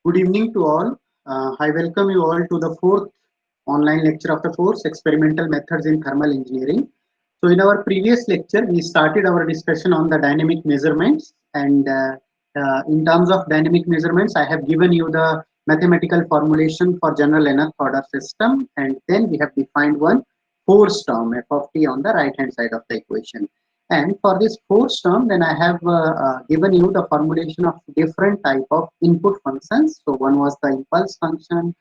Good evening to all. I welcome you all to the fourth online lecture of the course Experimental Methods in Thermal Engineering. So in our previous lecture, we started our discussion on the dynamic measurements, and in terms of dynamic measurements, I have given you the mathematical formulation for general nth order system, and then we have defined one force term f of t on the right hand side of the equation. And for this force term, then I have given you the formulation of different type of input functions. So one was the impulse function,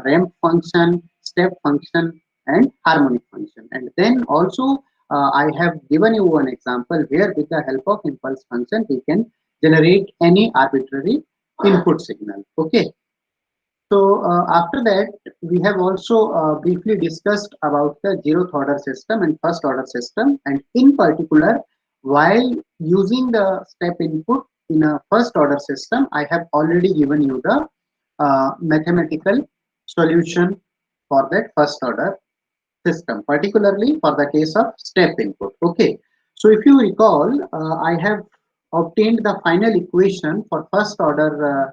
ramp function, step function, and harmonic function. And then also I have given you one example where with the help of impulse function we can generate any arbitrary input signal. Okay. So after that, we have also briefly discussed about the zeroth order system and first order system, and in particular, while using the step input in a first order system, I have already given you the mathematical solution for that first order system, particularly for the case of step input. Okay, so if you recall, I have obtained the final equation for first order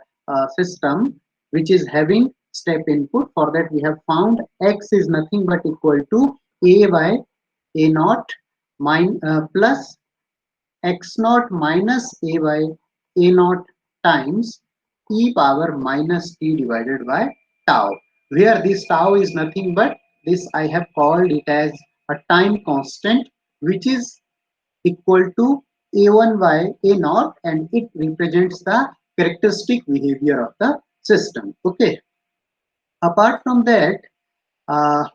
system, which is having step input. For that, we have found x is nothing but equal to a by a naught plus x naught minus a by a naught times e power minus t divided by tau, where this tau is nothing but this I have called it as a time constant, which is equal to a1 by a naught, and it represents the characteristic behavior of the system. Okay. Apart from that,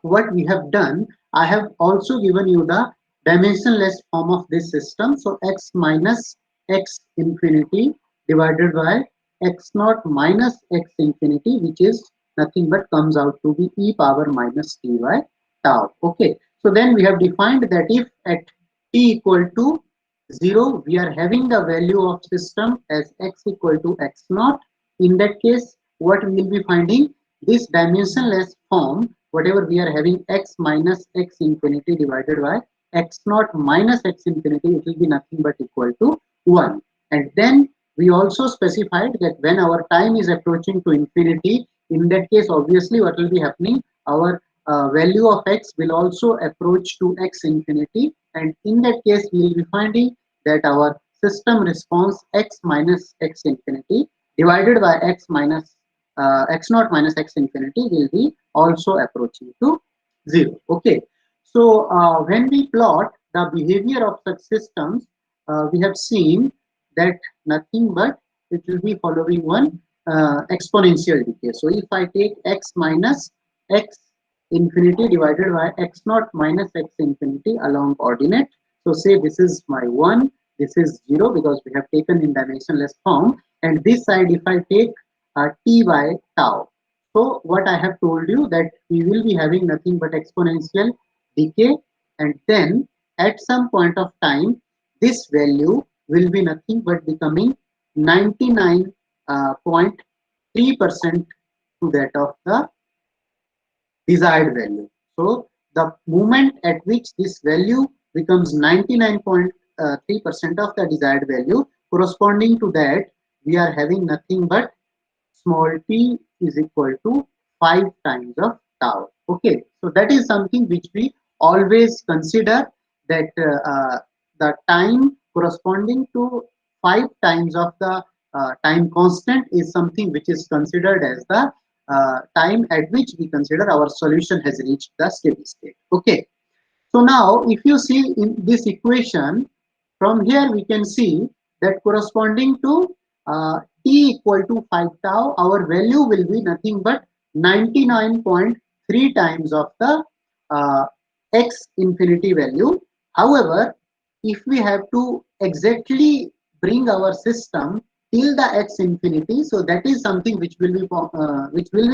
what we have done, I have also given you the dimensionless form of this system. So x minus x infinity divided by x naught minus x infinity, which is nothing but comes out to be e power minus t by tau. Okay. So then we have defined that if at t equal to 0, we are having the value of system as x equal to x naught. In that case, what we will be finding, this dimensionless form, whatever we are having x minus x infinity divided by x naught minus x infinity, it will be nothing but equal to 1. And then we also specified that when our time is approaching to infinity, in that case, obviously what will be happening, our value of x will also approach to x infinity, and in that case we will be finding that our system response x minus x infinity divided by x minus x naught minus x infinity will be also approaching to 0. Okay. So when we plot the behavior of such systems, we have seen that nothing but it will be following one exponential decay. So if I take x minus x infinity divided by x naught minus x infinity along coordinate, so say this is my 1, this is 0 because we have taken in dimensionless form, and this side if I take t by tau. So what I have told you that we will be having nothing but exponential decay, and then at some point of time this value will be nothing but becoming 99.3% to that of the desired value. So the moment at which this value becomes 99.3% of the desired value, corresponding to that we are having nothing but small t is equal to 5 times of tau. Okay, so that is something which we always consider, that the time corresponding to 5 times of the time constant is something which is considered as the time at which we consider our solution has reached the steady state. Okay, so now if you see in this equation, from here we can see that corresponding to t equal to 5 tau, our value will be nothing but 99.3 times of the x infinity value. However, if we have to exactly bring our system till the x infinity, so that is something which will be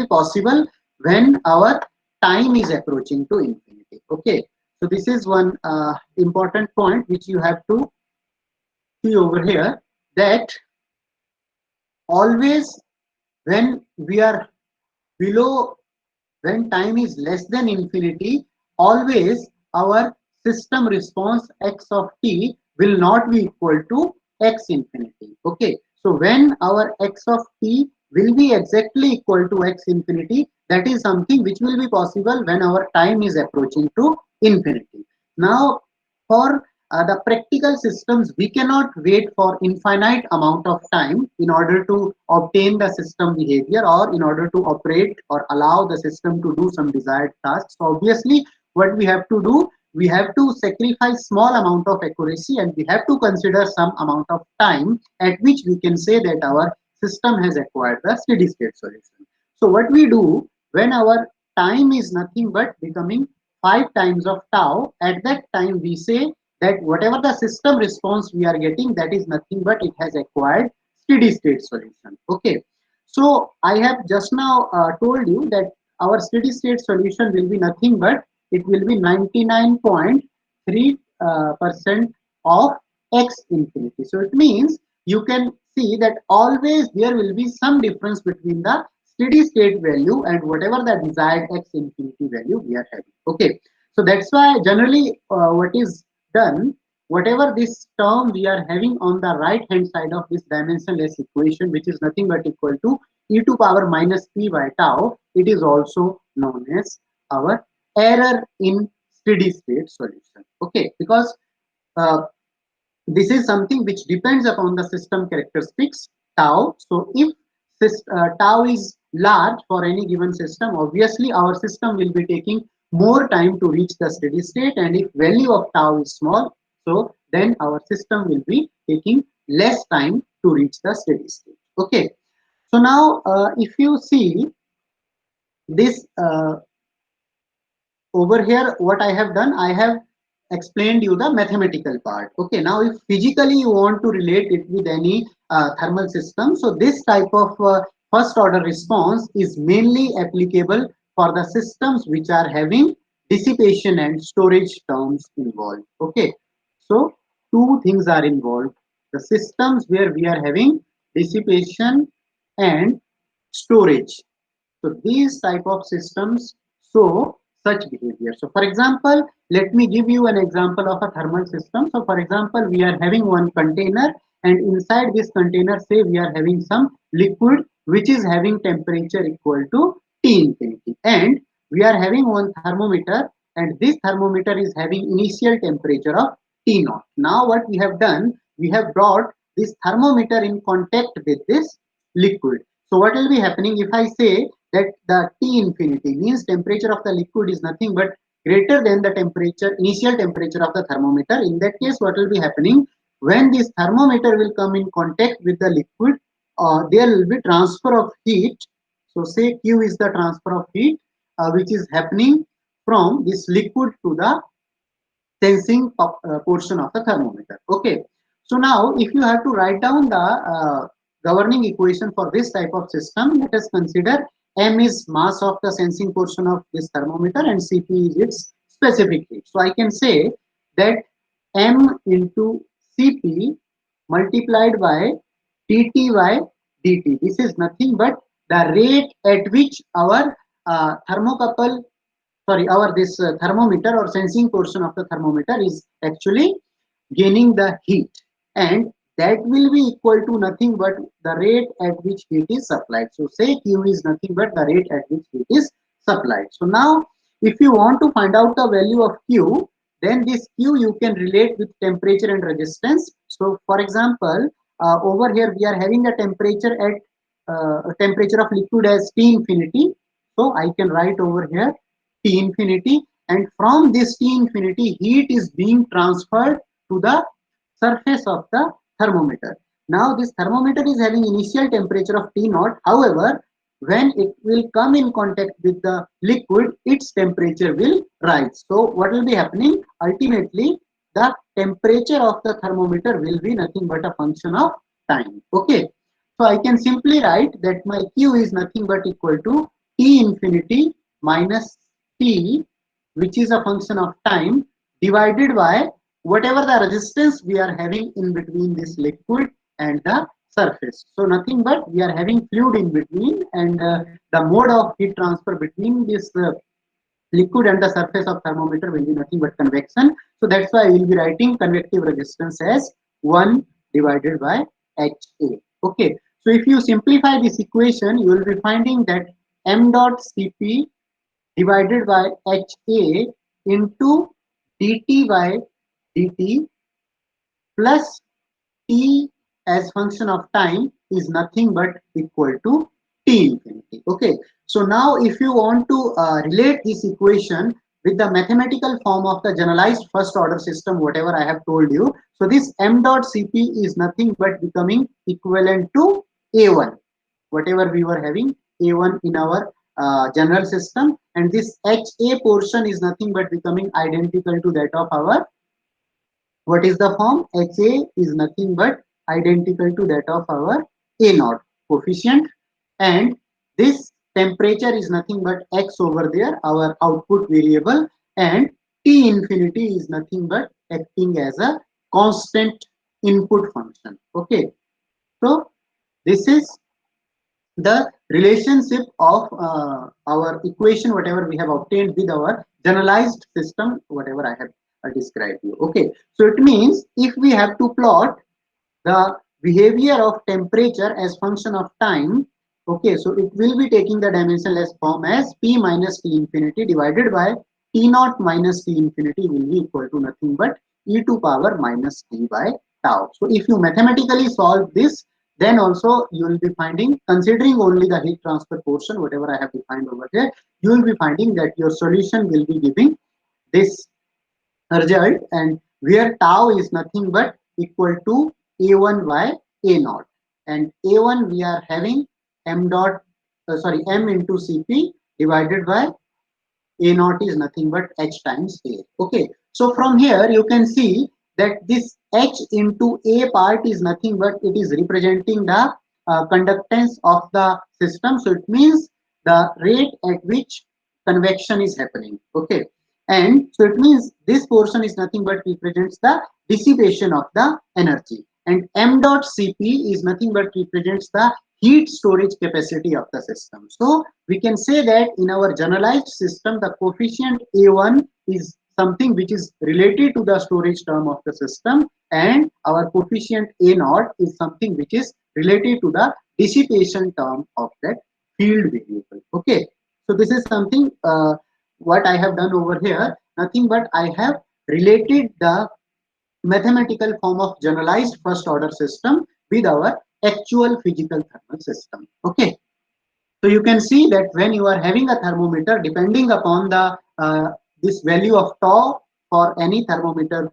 possible when our time is approaching to infinity. Okay, so this is one important point which you have to see over here, that always when we are below, when time is less than infinity, always our system response x of t will not be equal to x infinity. Okay, so when our x of t will be exactly equal to x infinity. That is something which will be possible when our time is approaching to infinity. Now, for the practical systems, we cannot wait for infinite amount of time in order to obtain the system behavior or in order to operate or allow the system to do some desired tasks. So obviously, what we have to do, we have to sacrifice small amount of accuracy and we have to consider some amount of time at which we can say that our system has acquired the steady state solution. So what we do when our time is nothing but becoming 5 times of tau, at that time we say that whatever the system response we are getting, that is nothing but it has acquired steady state solution. Okay. So I have just now told you that our steady state solution will be nothing but it will be 99.3% of x infinity. So it means you can see that always there will be some difference between the steady state value and whatever the desired x infinity value we are having. Okay, so that's why generally what is done, whatever this term we are having on the right hand side of this dimensionless equation, which is nothing but equal to e to power minus p by tau, it is also known as our error in steady state solution. Okay, because uh, this is something which depends upon the system characteristics tau. So if tau is large for any given system, obviously our system will be taking more time to reach the steady state, and if value of tau is small, so then our system will be taking less time to reach the steady state. Okay, so now if you see this over here, what I have done, I have explained you the mathematical part. Okay, now if physically you want to relate it with any thermal system, so this type of first order response is mainly applicable for the systems which are having dissipation and storage terms involved. Okay, so two things are involved: the systems where we are having dissipation and storage. So these type of systems show such behavior. So for example, let me give you an example of a thermal system. So for example, we are having one container, and inside this container, say we are having some liquid which is having temperature equal to T infinity, and we are having one thermometer, and this thermometer is having initial temperature of T naught. Now what we have done, we have brought this thermometer in contact with this liquid. So what will be happening if I say that the T infinity means temperature of the liquid is nothing but greater than the temperature, initial temperature of the thermometer? In that case, what will be happening? When this thermometer will come in contact with the liquid, there will be transfer of heat. So say Q is the transfer of heat which is happening from this liquid to the sensing portion of the thermometer. Okay, so now if you have to write down the governing equation for this type of system, let us consider m is mass of the sensing portion of this thermometer and Cp is its specific heat. So I can say that m into Cp multiplied by dt by dt. This is nothing but the rate at which our thermocouple, sorry, our this thermometer or sensing portion of the thermometer is actually gaining the heat, and that will be equal to nothing but the rate at which heat is supplied. So say Q is nothing but the rate at which heat is supplied. So now if you want to find out the value of Q, then this Q you can relate with temperature and resistance. So for example, over here we are having a temperature at temperature of liquid as T infinity. So I can write over here T infinity, and from this T infinity heat is being transferred to the surface of the thermometer. Now this thermometer is having initial temperature of T naught. However, when it will come in contact with the liquid, its temperature will rise. So what will be happening? Ultimately, the temperature of the thermometer will be nothing but a function of time. Okay. So I can simply write that my Q is nothing but equal to T infinity minus T, which is a function of time, divided by whatever the resistance we are having in between this liquid and the surface. So nothing but we are having fluid in between, and the mode of heat transfer between this liquid and the surface of thermometer will be nothing but convection. So that's why I will be writing convective resistance as 1 divided by HA. Okay. So if you simplify this equation, you will be finding that m dot Cp divided by HA into dt by dt plus t as function of time is nothing but equal to t infinity. Okay, so now if you want to relate this equation with the mathematical form of the generalized first order system, whatever I have told you, so this m dot Cp is nothing but becoming equivalent to A1, whatever we were having A1 in our general system, and this HA portion is nothing but becoming identical to that of our, what is the form? HA is nothing but identical to that of our A naught coefficient, and this temperature is nothing but X over there, our output variable, and T infinity is nothing but acting as a constant input function. Okay, so this is the relationship of our equation, whatever we have obtained with our generalized system, whatever I have described you. Okay, so it means if we have to plot the behavior of temperature as function of time, okay, so it will be taking the dimensionless form as P minus T infinity divided by T naught minus T infinity will be equal to nothing but e to power minus T by tau. So if you mathematically solve this, then also you will be finding, considering only the heat transfer portion, whatever I have defined over here, you will be finding that your solution will be giving this result, and where tau is nothing but equal to A1 by A naught, and A1 we are having m dot m into Cp divided by A naught is nothing but H times A. Okay, so from here you can see that this H into A part is nothing but it is representing the conductance of the system. So it means the rate at which convection is happening. Okay, and so it means this portion is nothing but represents the dissipation of the energy, and m dot Cp is nothing but represents the heat storage capacity of the system. So we can say that in our generalized system, the coefficient A1 is something which is related to the storage term of the system, and our coefficient A naught is something which is related to the dissipation term of that field variable. Okay, so this is something what I have done over here, nothing but I have related the mathematical form of generalized first order system with our actual physical thermal system. Okay, so you can see that when you are having a thermometer, depending upon the this value of tau for any thermometer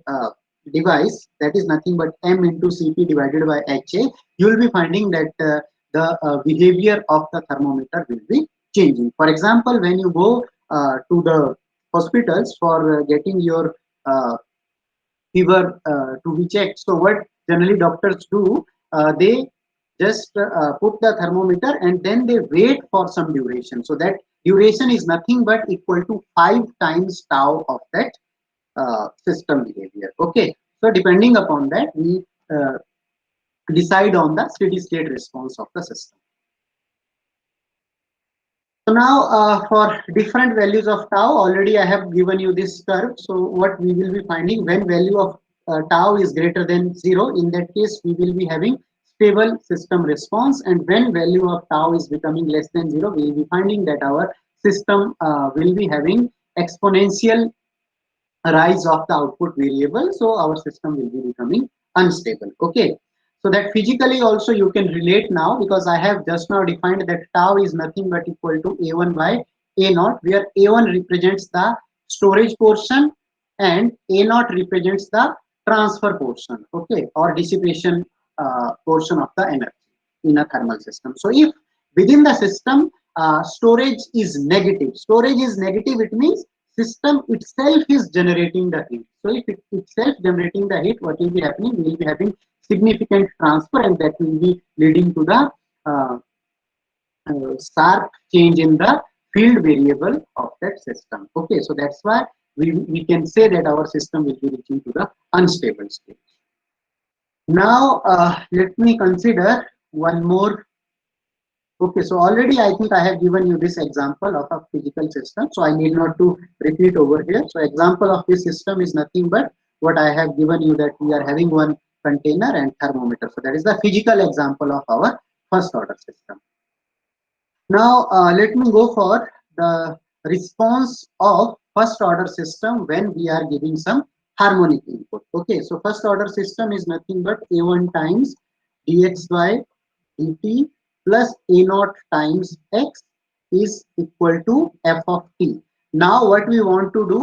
device, that is nothing but m into Cp divided by Ha, you will be finding that the behavior of the thermometer will be changing. For example, when you go to the hospitals for getting your fever to be checked, so what generally doctors do, they just put the thermometer and then they wait for some duration. So that duration is nothing but equal to 5 times tau of that system behavior. Okay, so depending upon that, we decide on the steady state response of the system. So now for different values of tau, already I have given you this curve. So what we will be finding, when value of tau is greater than 0, in that case we will be having stable system response, and when value of tau is becoming less than 0, we will be finding that our system will be having exponential rise of the output variable, so our system will be becoming unstable. Okay, so that physically also you can relate now, because I have just now defined that tau is nothing but equal to A1 by A naught, where A1 represents the storage portion and A naught represents the transfer portion, okay, or dissipation portion of the energy in a thermal system. So if within the system storage is negative, it means system itself is generating the heat. So if it itself generating the heat, what will be happening? We will be having significant transfer, and that will be leading to the sharp change in the field variable of that system. Okay, so that's why we can say that our system will be reaching to the unstable state. Now let me consider one more. Okay, so already I think I have given you this example of a physical system, so I need not to repeat over here. So example of this system is nothing but what I have given you, that we are having one container and thermometer. So that is the physical example of our first order system. Now let me go for the response of first order system when we are giving some harmonic input. Okay, so first order system is nothing but a1 times dx by dt plus a naught times x is equal to f of t. Now what we want to do,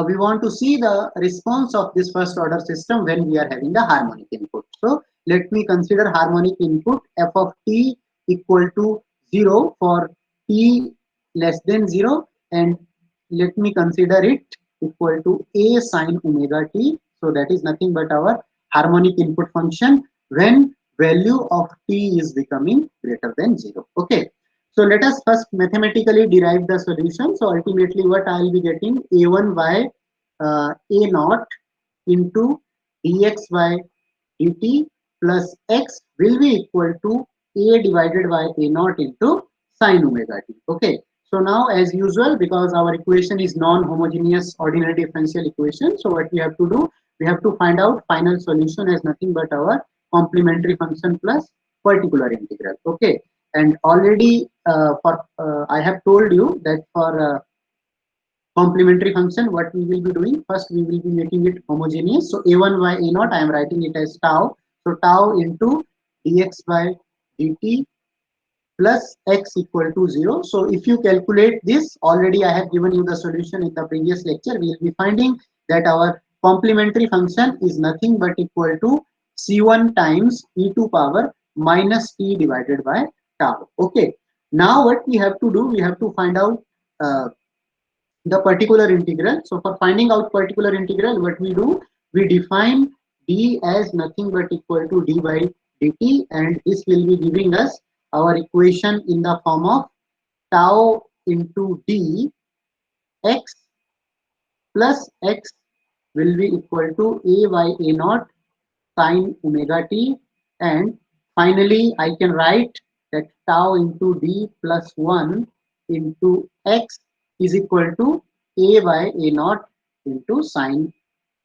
we want to see the response of this first order system when we are having the harmonic input. So let me consider harmonic input f of t equal to 0 for t less than 0, and let me consider it equal to a sine omega t. So that is nothing but our harmonic input function when value of t is becoming greater than 0. Okay, so let us first mathematically derive the solution. So ultimately what I will be getting, a1 by a naught into dx by dt plus x will be equal to a divided by a naught into sine omega t. Okay, so now as usual, because our equation is non-homogeneous ordinary differential equation, so what we have to do, we have to find out final solution as nothing but our complementary function plus particular integral. Okay, and already I have told you that for complementary function, what we will be doing, first we will be making it homogeneous. So a1 by a naught, I am writing it as tau. So tau into dx by dt plus x equal to 0. So if you calculate this, already I have given you the solution in the previous lecture, we will be finding that our complementary function is nothing but equal to c1 times e to power minus t divided by tau. Okay, now what we have to do, we have to find out the particular integral. So for finding out particular integral, what we do, we define d as nothing but equal to d by dt, and this will be giving us our equation in the form of tau into d x plus x will be equal to a by a naught sine omega t, and finally I can write that tau into d plus 1 into x is equal to a by a naught into sine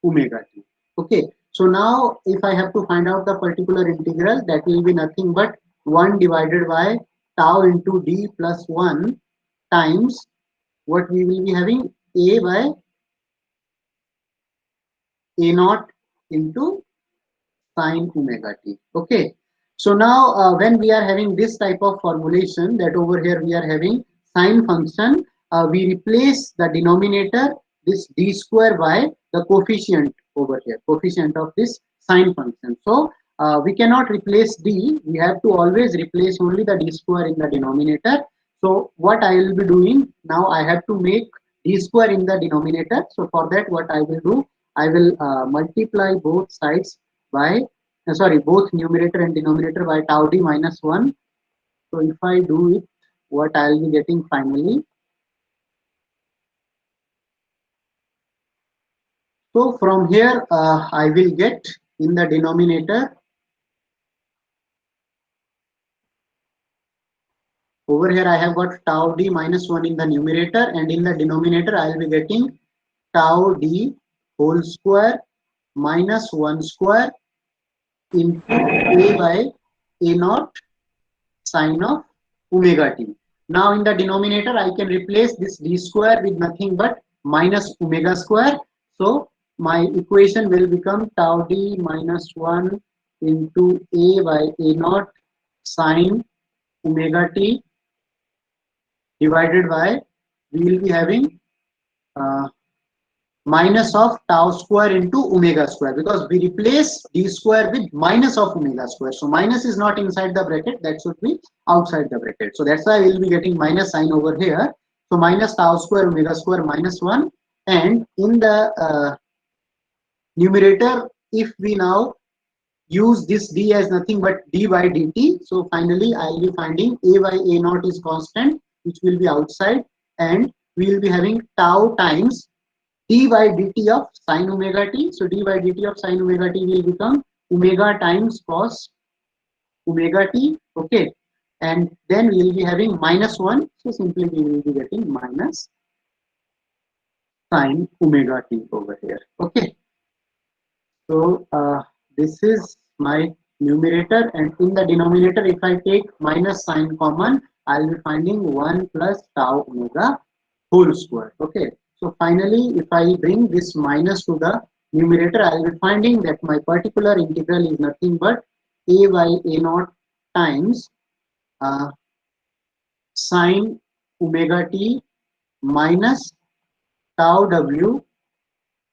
omega t. Okay, so now if I have to find out the particular integral, that will be nothing but 1 divided by tau into d plus 1 times what we will be having, a by a naught into sine omega t. Okay, so now when we are having this type of formulation, that over here we are having sine function, we replace the denominator this d square by the coefficient over here, coefficient of this sine function. So we cannot replace d, we have to always replace only the d square in the denominator. So what I will be doing now, I have to make d square in the denominator. So for that, what I will do, I will multiply both sides by both numerator and denominator by tau d minus 1. So if I do it, what I will be getting finally. So from here, I will get in the denominator, over here I have got tau d minus 1 in the numerator, and in the denominator I will be getting tau d whole square minus 1 square into a by a naught sine of omega t. Now in the denominator, I can replace this d square with nothing but minus omega square. So my equation will become tau d minus 1 into a by a naught sine omega t divided by, we will be having uh, minus of tau square into omega square, because we replace d square with minus of omega square. So minus is not inside the bracket, that should be outside the bracket. So that's why we will be getting minus sign over here. So minus tau square omega square minus 1, and in the numerator, if we now use this d as nothing but d by dt, so finally I will be finding a by a naught is constant, which will be outside, and we will be having tau times d by dt of sine omega t. So d by dt of sine omega t will become omega times cos omega t. Okay, and then we will be having minus 1. So simply we will be getting minus sine omega t over here. Okay, so this is my numerator, and in the denominator, if I take minus sign common, I'll be finding 1 plus tau omega whole square. Okay. So finally, if I bring this minus to the numerator, I'll be finding that my particular integral is nothing but a by a naught times sine omega t minus tau w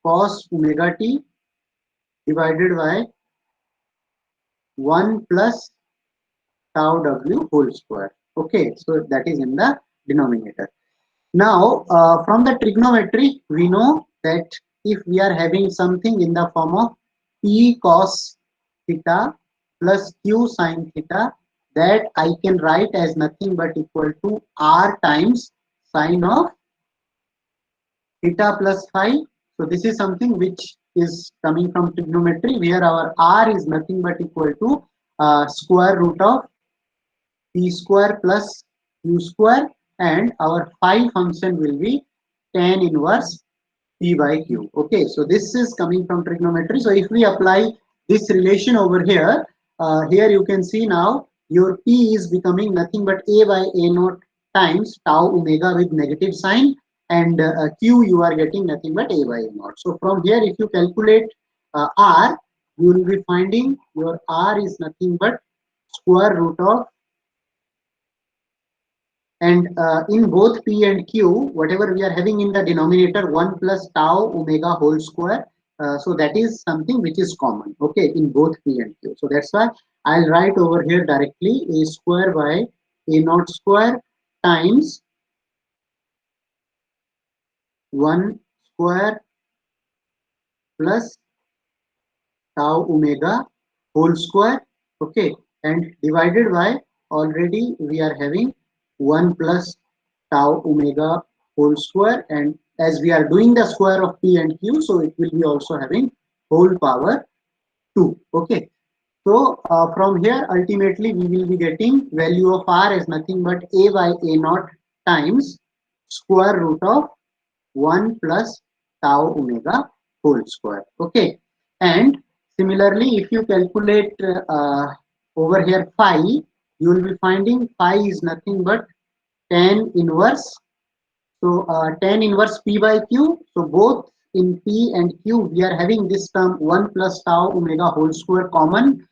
cos omega t divided by 1 plus tau w whole square. Okay, so that is in the denominator. Now, from the trigonometry, we know that if we are having something in the form of P cos theta plus Q sin theta, that I can write as nothing but equal to R times sine of theta plus phi. So this is something which is coming from trigonometry, where our R is nothing but equal to square root of P square plus Q square, and our phi function will be tan inverse P by Q. Okay, so this is coming from trigonometry. So if we apply this relation over here, here you can see now your P is becoming nothing but A by A naught times tau omega with negative sign, and Q you are getting nothing but A by A naught. So from here, if you calculate R, you will be finding your R is nothing but square root of, and in both P and Q, whatever we are having in the denominator, 1 plus tau omega whole square. So that is something which is common, okay, in both P and Q. So that's why I'll write over here directly a square by a naught square times 1 square plus tau omega whole square, okay, and divided by, already we are having 1 plus tau omega whole square, and as we are doing the square of P and Q, so it will be also having whole power 2. Okay, so from here ultimately we will be getting value of R as nothing but A by A naught times square root of 1 plus tau omega whole square. Okay, and similarly, if you calculate over here phi, you will be finding phi is nothing but tan inverse. So tan inverse P by Q. So both in P and Q, we are having this term 1 plus tau omega whole square common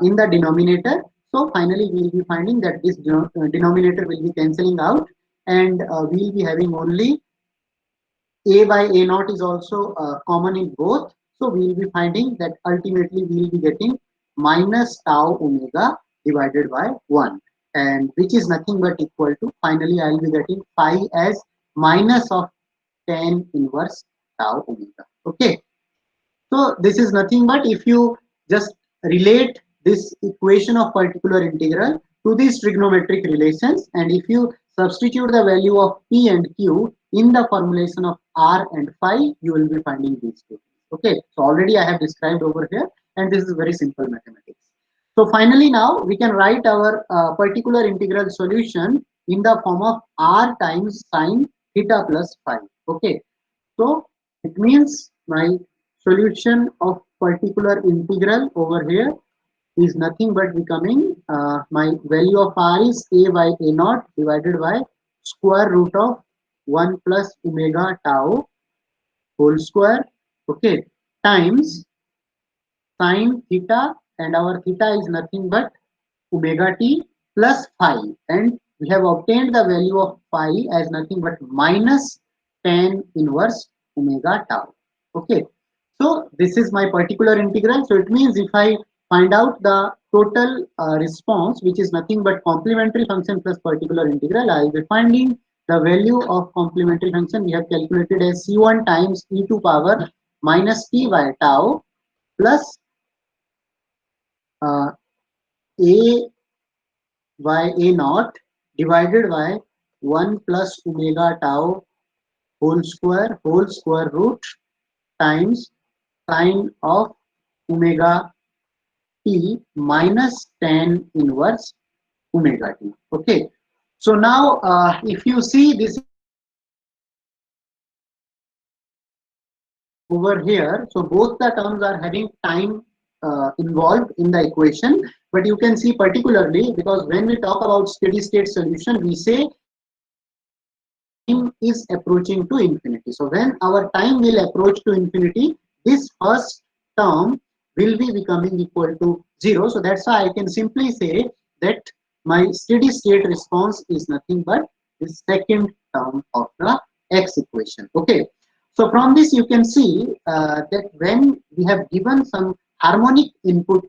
in the denominator. So finally, we will be finding that this denominator will be cancelling out, and we will be having only A by A naught is also common in both. So we will be finding that ultimately we will be getting minus tau omega divided by 1, and which is nothing but equal to, finally I will be getting phi as minus of tan inverse tau omega. Okay, so this is nothing but, if you just relate this equation of particular integral to these trigonometric relations, and if you substitute the value of P and Q in the formulation of R and phi, you will be finding these two. Okay, so already I have described over here, and this is very simple mathematics. So finally, now we can write our particular integral solution in the form of R times sine theta plus phi. Okay, so it means my solution of particular integral over here is nothing but becoming my value of R is A by A naught divided by square root of 1 plus omega tau whole square, okay, times sine theta, and our theta is nothing but omega t plus phi, and we have obtained the value of phi as nothing but minus tan inverse omega tau. Okay, so this is my particular integral. So it means if I find out the total response, which is nothing but complementary function plus particular integral, I will be finding the value of complementary function we have calculated as C1 times e to power minus t by tau plus uh, a by a naught divided by 1 plus omega tau whole square root times sine of omega t minus tan inverse omega t. Okay, so now if you see this over here, so both the terms are having time involved in the equation, but you can see particularly because when we talk about steady state solution, we say time is approaching to infinity. So when our time will approach to infinity, this first term will be becoming equal to 0. So that's why I can simply say that my steady state response is nothing but the second term of the x equation. Okay. So from this you can see that when we have given some harmonic input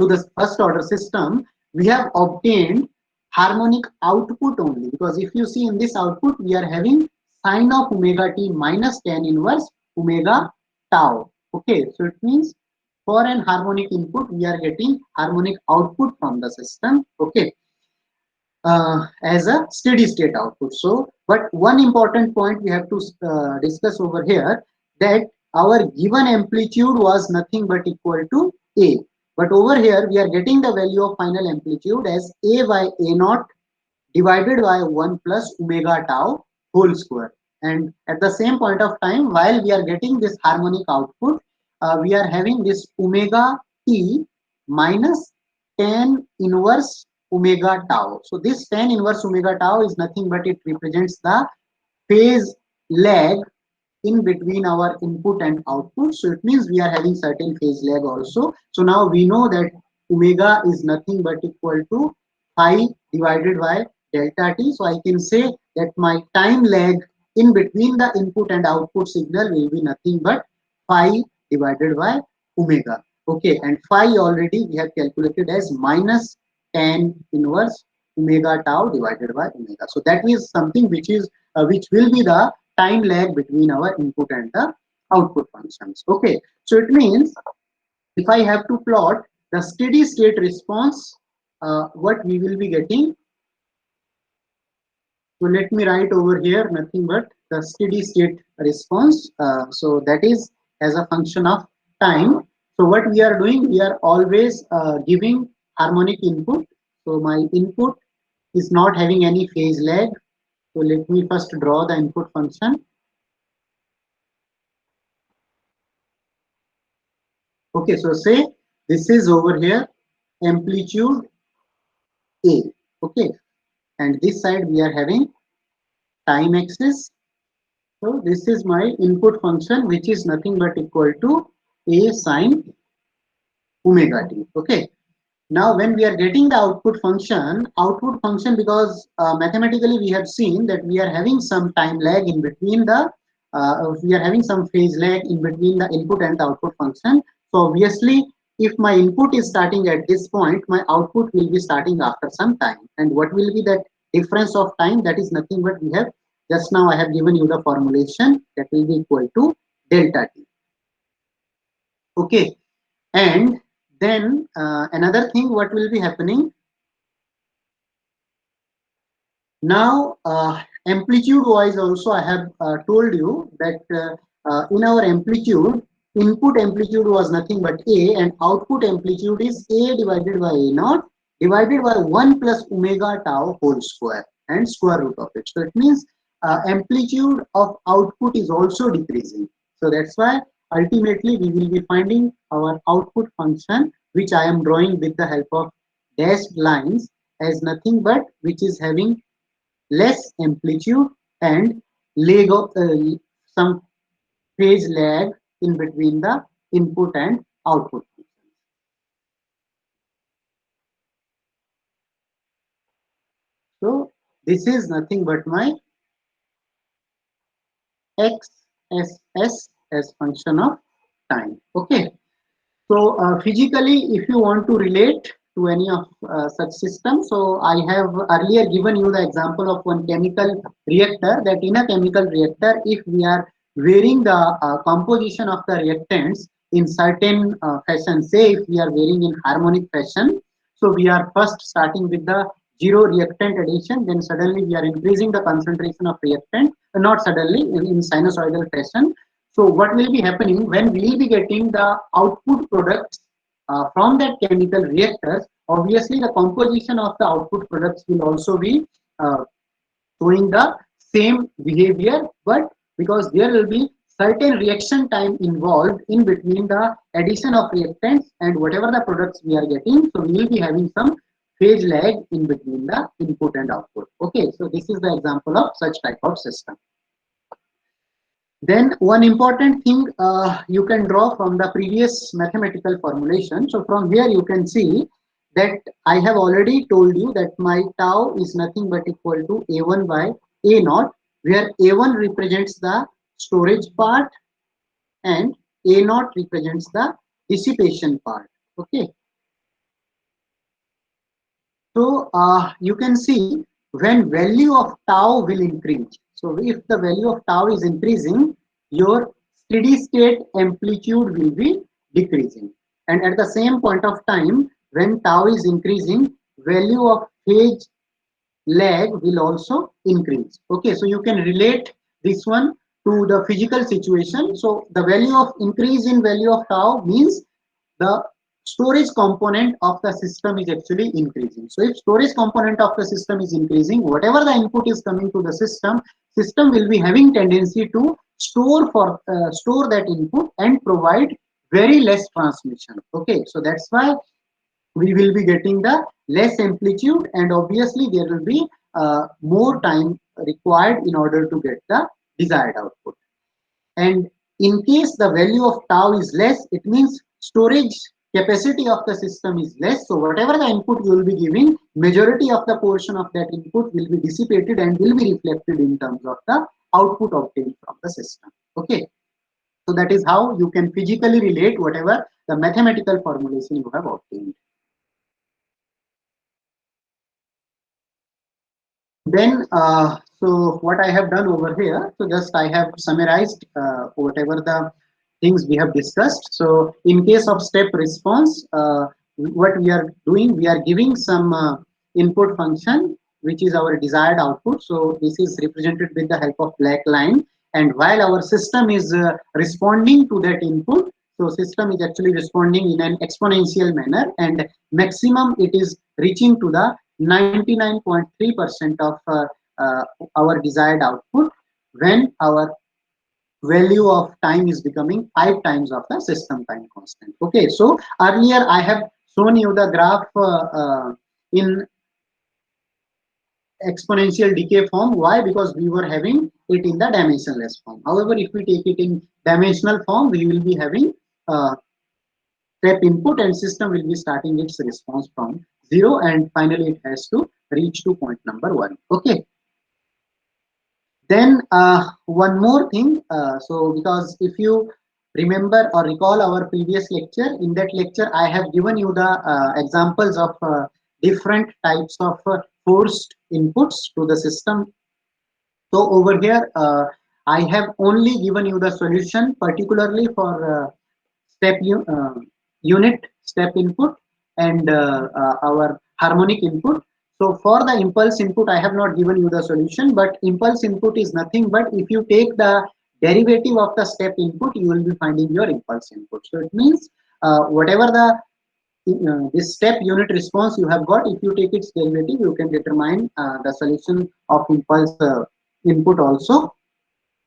to the first order system, we have obtained harmonic output only, because if you see in this output we are having sine of omega t minus tan inverse omega tau. Okay, so it means for an harmonic input we are getting harmonic output from the system. Okay, as a steady state output. So, but one important point we have to discuss over here, that our given amplitude was nothing but equal to A. But over here we are getting the value of final amplitude as A by A naught divided by 1 plus omega tau whole square. And at the same point of time, while we are getting this harmonic output, we are having this omega t minus tan inverse omega tau. So this tan inverse omega tau is nothing but it represents the phase lag in between our input and output. So it means we are having certain phase lag also. So now we know that omega is nothing but equal to phi divided by delta t. So I can say that my time lag in between the input and output signal will be nothing but phi divided by omega. Okay, and phi already we have calculated as minus tan inverse omega tau divided by omega. So that is something which is which will be the time lag between our input and the output functions. Okay, so it means if I have to plot the steady state response, what we will be getting. So let me write over here nothing but the steady state response. So that is as a function of time. So what we are doing, we are always giving harmonic input. So my input is not having any phase lag. So let me first draw the input function. Okay, so say this is over here amplitude A. Okay, and this side we are having time axis. So this is my input function, which is nothing but equal to A sine omega t. Okay. Now, when we are getting the output function, because mathematically we have seen that we are having some time lag in between the, we are having some phase lag in between the input and the output function. So obviously, if my input is starting at this point, my output will be starting after some time. And what will be that difference of time? That is nothing but we have, just now I have given you the formulation, that will be equal to delta t. Okay. And then another thing, what will be happening now, amplitude wise also I have told you that in our amplitude, input amplitude was nothing but A, and output amplitude is A divided by A naught divided by 1 plus omega tau whole square and square root of it. So it means amplitude of output is also decreasing. So that's why ultimately we will be finding our output function, which I am drawing with the help of dashed lines, as nothing but which is having less amplitude and lag of some phase lag in between the input and output. So this is nothing but my XSS as function of time. Okay. So physically, if you want to relate to any of such systems, so I have earlier given you the example of one chemical reactor, that in a chemical reactor, if we are varying the composition of the reactants in certain fashion, say if we are varying in harmonic fashion, so we are first starting with the zero reactant addition, then suddenly we are increasing the concentration of reactant, not suddenly, in sinusoidal fashion. So what will be happening when we will be getting the output products from that chemical reactors? Obviously, the composition of the output products will also be showing the same behavior, but because there will be certain reaction time involved in between the addition of reactants and whatever the products we are getting. So we will be having some phase lag in between the input and output. Okay, so this is the example of such type of system. Then one important thing you can draw from the previous mathematical formulation. So from here you can see that I have already told you that my tau is nothing but equal to A1 by A naught, where A1 represents the storage part and A naught represents the dissipation part. Okay. So you can see when value of tau will increase. So if the value of tau is increasing, your steady state amplitude will be decreasing. And at the same point of time, when tau is increasing, value of phase lag will also increase. Okay, so you can relate this one to the physical situation. So the value of increase in value of tau means the storage component of the system is actually increasing. So if storage component of the system is increasing, whatever the input is coming to the system will be having tendency to store that input and provide very less transmission. Okay, so that's why we will be getting the less amplitude, and obviously there will be more time required in order to get the desired output. And in case the value of tau is less, it means storage capacity of the system is less. So whatever the input you will be giving, majority of the portion of that input will be dissipated and will be reflected in terms of the output obtained from the system. Okay. So that is how you can physically relate whatever the mathematical formulation you have obtained. Then, so what I have done over here, so just I have summarized whatever the things we have discussed. So in case of step response, what we are doing, we are giving some input function, which is our desired output. So this is represented with the help of black line. And while our system is responding to that input, so system is actually responding in an exponential manner, and maximum it is reaching to the 99.3% of our desired output when our value of time is becoming 5 times of the system time constant. Okay, so earlier I have shown you the graph in exponential decay form. Why? Because we were having it in the dimensionless form. However, if we take it in dimensional form, we will be having step input, and system will be starting its response from 0, and finally it has to reach to point number 1. Okay. Then one more thing. So because if you remember or recall our previous lecture, in that lecture I have given you the examples of different types of forced inputs to the system. So over here I have only given you the solution particularly for step unit step input and our harmonic input. So for the impulse input, I have not given you the solution, but impulse input is nothing but if you take the derivative of the step input, you will be finding your impulse input. So it means whatever the this step unit response you have got, if you take its derivative, you can determine the solution of impulse input also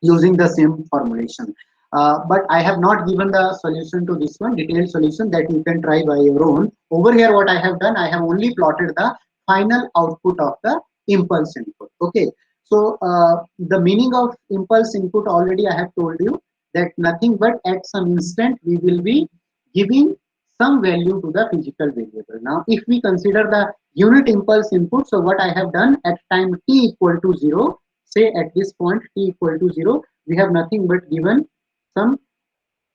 using the same formulation. But I have not given the solution to this one, detailed solution that you can try by your own. Over here, what I have done, I have only plotted the final output of the impulse input. Okay, so the meaning of impulse input already I have told you that nothing but at some instant we will be giving some value to the physical variable. Now, if we consider the unit impulse input, so what I have done at time t equal to 0, say at this point t equal to 0, we have nothing but given some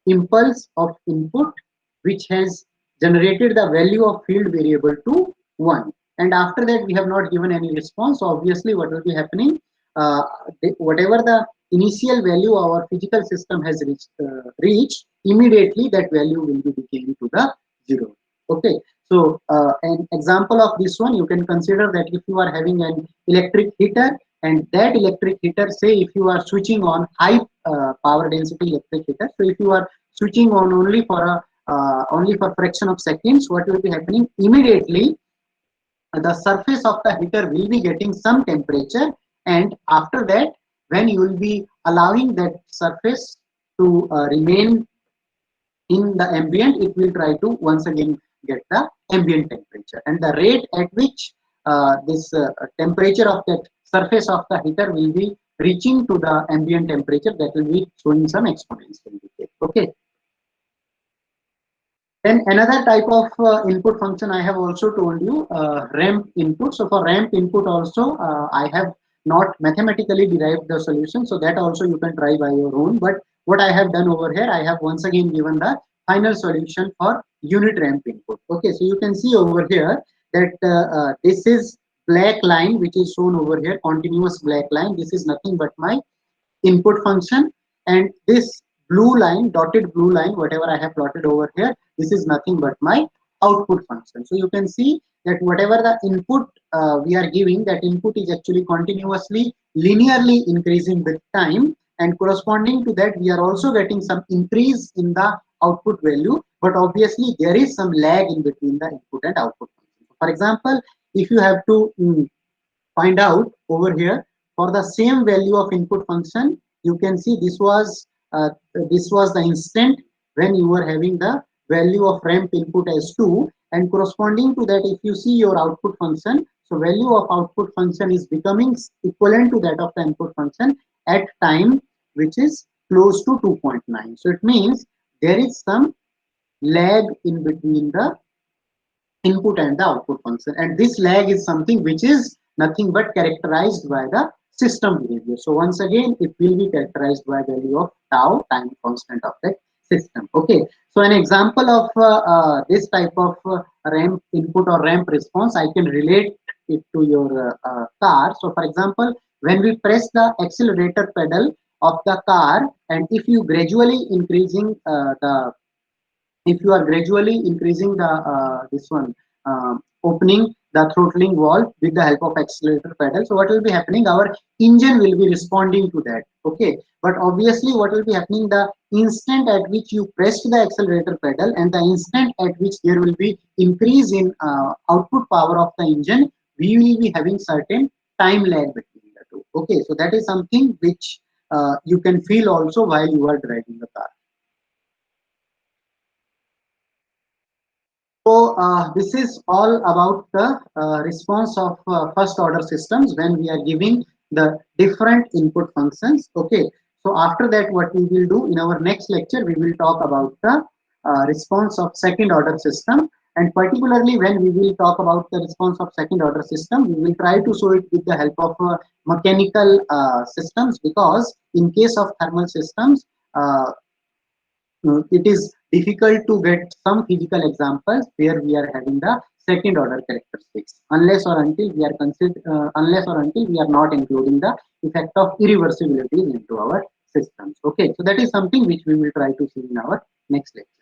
impulse of input which has generated the value of field variable to 1, and after that we have not given any response. So obviously what will be happening, whatever the initial value our physical system has reached, immediately that value will be decaying to the 0. Okay, so an example of this one, you can consider that if you are having an electric heater, and that electric heater, say if you are switching on high power density electric heater, so if you are switching on only for fraction of seconds, what will be happening immediately, the surface of the heater will be getting some temperature, and after that when you will be allowing that surface to remain in the ambient, it will try to once again get the ambient temperature, and the rate at which this temperature of that surface of the heater will be reaching to the ambient temperature, that will be showing some exponential decay. Okay. Then another type of input function I have also told you, ramp input. So for ramp input also, I have not mathematically derived the solution, so that also you can try by your own. But what I have done over here, I have once again given the final solution for unit ramp input. Okay, so you can see over here that this is black line which is shown over here, continuous black line. This is nothing but my input function, and this blue line, dotted blue line, whatever I have plotted over here, this is nothing but my output function. So you can see that whatever the input we are giving, that input is actually continuously linearly increasing with time, and corresponding to that we are also getting some increase in the output value, but obviously there is some lag in between the input and output function. For example, if you have to find out over here for the same value of input function, you can see this was the instant when you were having the value of ramp input as 2, and corresponding to that, if you see your output function, so value of output function is becoming equivalent to that of the input function at time which is close to 2.9. So it means there is some lag in between the input and the output function, and this lag is something which is nothing but characterized by the system behavior. So once again, it will be characterized by value of tau, time constant of that system. Okay, so an example of this type of ramp input or ramp response, I can relate it to your car. So for example, when we press the accelerator pedal of the car, and if you gradually increasing the if you are gradually increasing the this one opening the throttling valve with the help of accelerator pedal, so what will be happening, our engine will be responding to that. Okay, but obviously what will be happening, the instant at which you press the accelerator pedal and the instant at which there will be increase in output power of the engine, we will be having certain time lag between the two. Okay, so that is something which you can feel also while you are driving the car. So this is all about the response of first order systems when we are giving the different input functions. Okay, so after that what we will do in our next lecture, we will talk about the response of second order system, and particularly when we will talk about the response of second order system, we will try to show it with the help of mechanical systems, because in case of thermal systems it is difficult to get some physical examples where we are having the second order characteristics, unless or until we are not including the effect of irreversibility into our systems. Okay, so that is something which we will try to see in our next lecture.